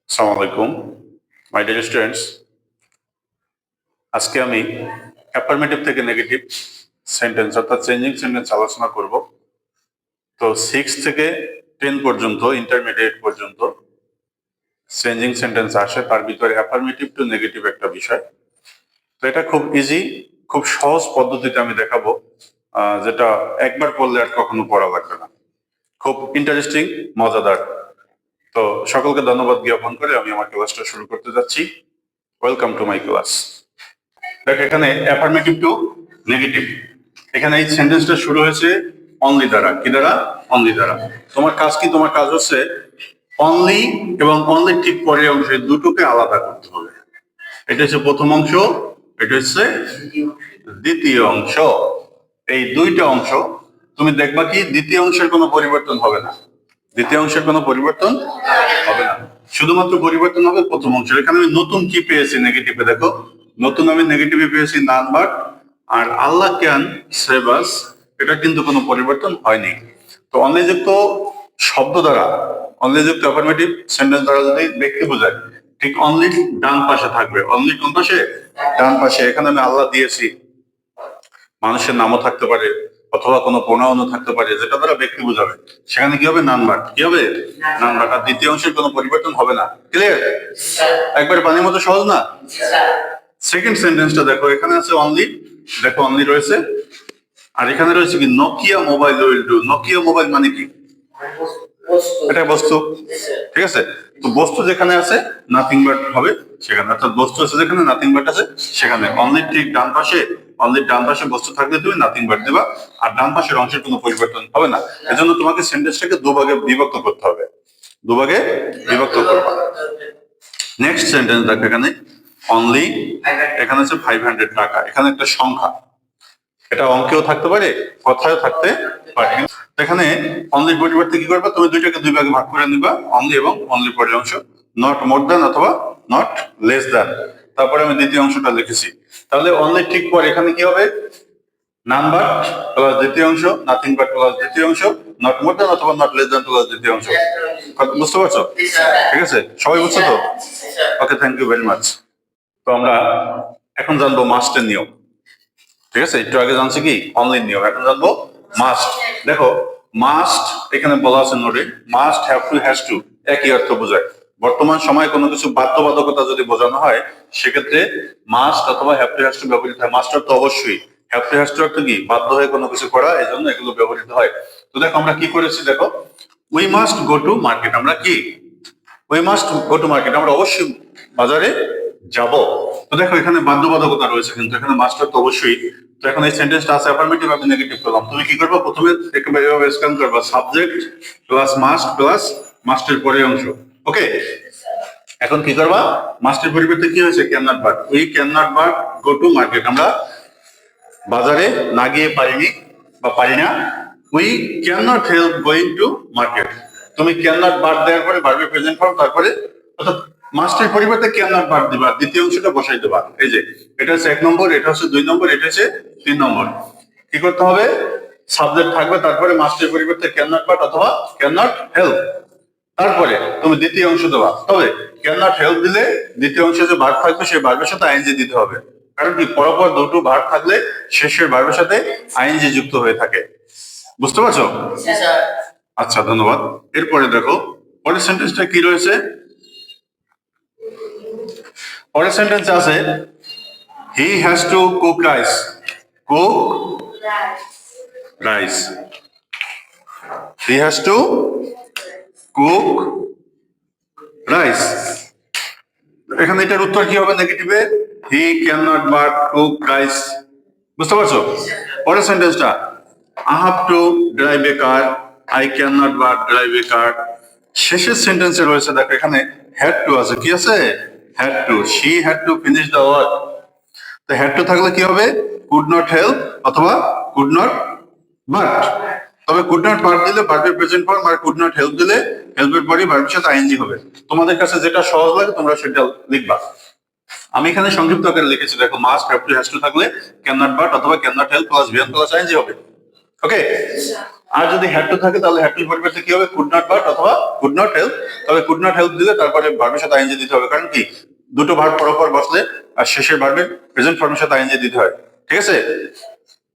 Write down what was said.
আসসালামু আলাইকুম my dear students. আজকে আমি অ্যাফার্মেটিভ থেকে নেগেটিভ সেন্টেন্স অর্থাৎ চেঞ্জিং সেন্টেন্স আলোচনা করব। তো 6 থেকে 10 পর্যন্ত ইন্টারমিডিয়েট পর্যন্ত চেঞ্জিং সেন্টেন্স আসে, তার ভিতরে অ্যাফার্মেটিভ টু নেগেটিভ একটা বিষয়। তো এটা খুব ইজি, খুব সহজ পদ্ধতিতে আমি দেখাবো, যেটা একবার পড়লে আর কখনো পড়া লাগবে না। খুব ইন্টারেস্টিং, মজাদার। তো সকলকে ধন্যবাদ জ্ঞাপন করে আমি আমার ক্লাসটা শুরু করতে যাচ্ছি। Welcome to my class. দেখ, এখানে অ্যাফার্মেটিভ টু নেগেটিভ, এখানে এই সেন্টেন্সটা শুরু হয়েছে অনলি দ্বারা। কি দ্বারা? অনলি দ্বারা। তোমার কাজ কি? তোমার কাজ হচ্ছে অনলি এবং অনলি ঠিক পরের অংশ, দুটোকে আলাদা করতে হবে। এটা হচ্ছে প্রথম অংশ, এটা হচ্ছে দ্বিতীয় অংশ। এই দুইটা অংশ তুমি দেখবা কি দ্বিতীয় অংশের কোনো পরিবর্তন হবে না। দ্বিতীয় অংশের কোনো পরিবর্তন হবে না, শুধুমাত্র পরিবর্তন হবে প্রথম অংশের। এখানে আমি নতুন কি পেয়েছি নেগেটিভে? দেখো, নতুন আমি নেগেটিভে পেয়েছি নান বাট আর আল্লাহ ক্যান সেভ আস। এটা কিন্তু কোনো পরিবর্তন হয়নি। তো অনলিযুক্ত শব্দ দ্বারা, অনলিযুক্ত অ্যাফার্মেটিভ সেন্টেন্স দ্বারা যদি ব্যক্তি বোঝায়, ঠিক অনলি ডান পাশে থাকবে। অনলি কোন পাশে? ডান পাশে। এখানে আমি আল্লাহ দিয়েছি, মানুষের নামও থাকতে পারে অথবা কোনো প্রণয়নও থাকতে পারে, যেটা দ্বারা ব্যক্তি বোঝাবে। সেখানে কি হবে? None but. কি হবে? নান বাট। আর দ্বিতীয় অংশের কোনো পরিবর্তন হবে না। ক্লিয়ার? একবারে পানির মতো সহজ না? সেকেন্ড সেন্টেন্সটা দেখো, এখানে আছে অনলি। দেখো, অনলি রয়েছে, আর এখানে রয়েছে কি Nokia mobile will do. Nokia mobile মানে কি? এটা বস্তু। ঠিক আছে, তো বস্তু যেখানে আছে নাথিং বাট হবে সেখানে, অর্থাৎ বস্তু আছে যেখানে নাথিং বাট আছে সেখানে। অনলি ঠিক ডান পাশে, অনলি ডান পাশে বস্তু থাকলে তুমি নাথিং বাট দিবা, আর ডান পাশের অংশের কোনো পরিবর্তন হবে না। এজন্য তোমাকে সেন্টেন্সটাকে দুভাগে বিভক্ত করতে হবে, দুভাগে বিভক্ত করবা। নেক্সট সেন্টেন্স দেখো, এখানে অনলি, এখানে আছে 500 টাকা। এখানে একটা সংখ্যা, এটা অঙ্কেও থাকতে পারে, কথায়ও থাকতে পারে। এখানে অনলির পরিবর্তে কি করবে? তুমি দুইটাকে দুই ভাগে ভাগ করে নিবা, অনলি এবং অনলি পরের অংশ। নট মোর দ্যান অথবা নট লেস দ্যান। তারপরে আমি দ্বিতীয় অংশটা লিখেছি। তাহলে অনলি ঠিক পরে এখানে কি হবে? নান বাট প্লাস দ্বিতীয় অংশ, নাথিং বাট প্লাস দ্বিতীয় অংশ, নট মোর দ্যান অথবা নট লেস দ্যান প্লাস দ্বিতীয় অংশ। বুঝতে পারছো? ঠিক আছে, সবাই বুঝছো তো? ওকে, থ্যাংক ইউ ভেরি মাচ। তো আমরা এখন জানবো মাস্টের নিয়ম। ঠিক আছে, একটু আগে জানছি কি অনলাইন নিয়ম, এখন জানবো মাস্ট। দেখো, মাস্ট এখানে বলা আছে নোটে, must, have to, has two একই অর্থ বোঝায়। বর্তমান সময়ে কোনো কিছু বাধ্যবাধকতা যদি বোঝানো হয়, সেক্ষেত্রে মাস্ট অথবা হ্যাভ টু, হ্যাজ টু ব্যবহৃত হয়। মাস্ট অর্থ অবশ্যই, হ্যাভ টু, হ্যাজ টু অর্থ কি? বাধ্য হয়ে কোনো কিছু করা, এই জন্য এগুলো ব্যবহৃত হয়। তো দেখো আমরা কি করেছি, দেখো, we must go to market. আমরা কি? We must go to market, আমরা অবশ্যই বাজারে যাব। তো দেখো, এখানে বাধ্যবাধকতা রয়েছে, কিন্তু এখানে মাস্টার তো অবশ্যই। তো এখন এই সেন্টেন্সটা আছে অ্যাফার্মেটিভ, আমি নেগেটিভ করলাম। তুমি কি করবে? প্রথমে একেবারে এভাবে স্ক্যান করবা, সাবজেক্ট প্লাস মাস্ট প্লাস মাস্টের পরের অংশ। ওকে, এখন কি করবা? মাস্টের পরিবর্তে কি হয়েছে? Can not but. We can not but go to market, আমরা বাজারে না গিয়ে পারিনি বা পারি না। We can not help going to market. তুমি ক্যান নট বাদ দেওয়ার পরে ভার্বের প্রেজেন্ট ফর্ম, তারপরে অর্থাৎ মাস্টের পরিবর্তে ক্যান নট বাদ দিবা, দ্বিতীয় অংশটা বসাই দেবা। এই যে এটা হচ্ছে 1 নম্বর, এটা হচ্ছে 2 নম্বর, এটা হচ্ছে 3 নম্বর। কি করতে হবে? সাবজেক্ট থাকবে, তারপরে মাস্টের পরিবর্তে ক্যান নট বাট অথবা ক্যান নট হেল্প, তারপরে তুমি দ্বিতীয় অংশ দেবা। তবে ক্যান নট হেল্প দিলে দ্বিতীয় অংশে যে ভার্ব থাকবে সেই ভার্বের সাথে আইএনজি দিতে হবে। কারণ কি? পরপর দুটো ভার্ব থাকলে শেষের ভার্বের সাথে আইএনজি যুক্ত হয়ে থাকে। বুঝতে পারছো? আচ্ছা, ধন্যবাদ। এরপরে দেখো পরের সেন্টেন্সটা কি রয়েছে। পরের সেন্টেন্স আছে he has to cook rice. Cook rice, he has to cook rice. এখানে এটার উত্তর কি হবে নেগেটিভে? He can not but cook rice. বুঝতে পারছো? পরের সেন্টেন্সটা I have to drive a car, I can not but drive a car. শেষের সেন্টেন্সে রয়েছে, দেখো এখানে হ্যাড টু আছে। কি আছে? Had to. She had to finish the work. তো হ্যাড টু থাকলে কি হবে? কুড নট হেল্প অথবা কুড নট বাট। তবে কুড নট বাট দিলে ভার্বের প্রেজেন্ট ফর্ম, আর কুড নট হেল্প দিলে হেল্পের পরে ভার্বের সাথে আইএনজি হবে। তোমাদের কাছে যেটা সহজ লাগে তোমরা সেটা লিখবা। আমি এখানে সংক্ষিপ্ত আকারে লিখেছি, দেখো must, have to, has to থাকলে ক্যান নট বাট অথবা can not help plus VN plus ING হবে। ওকে, আর যদি হ্যাড টু থাকে তাহলে হ্যাড টু পরিবর্তে কি হবে, কুড নট বাট অথবা কুড নট হেল্প। তবে কুড নট হেল্প দিলে তারপরে ভার্বের সাথে আইএনজি দিতে হবে, কারণ কি দুটো ভার্ব পরপর বসলে আর শেষের ভার্বের প্রেজেন্ট ফর্মের সাথে আইএনজি দিতে হয়। ঠিক আছে?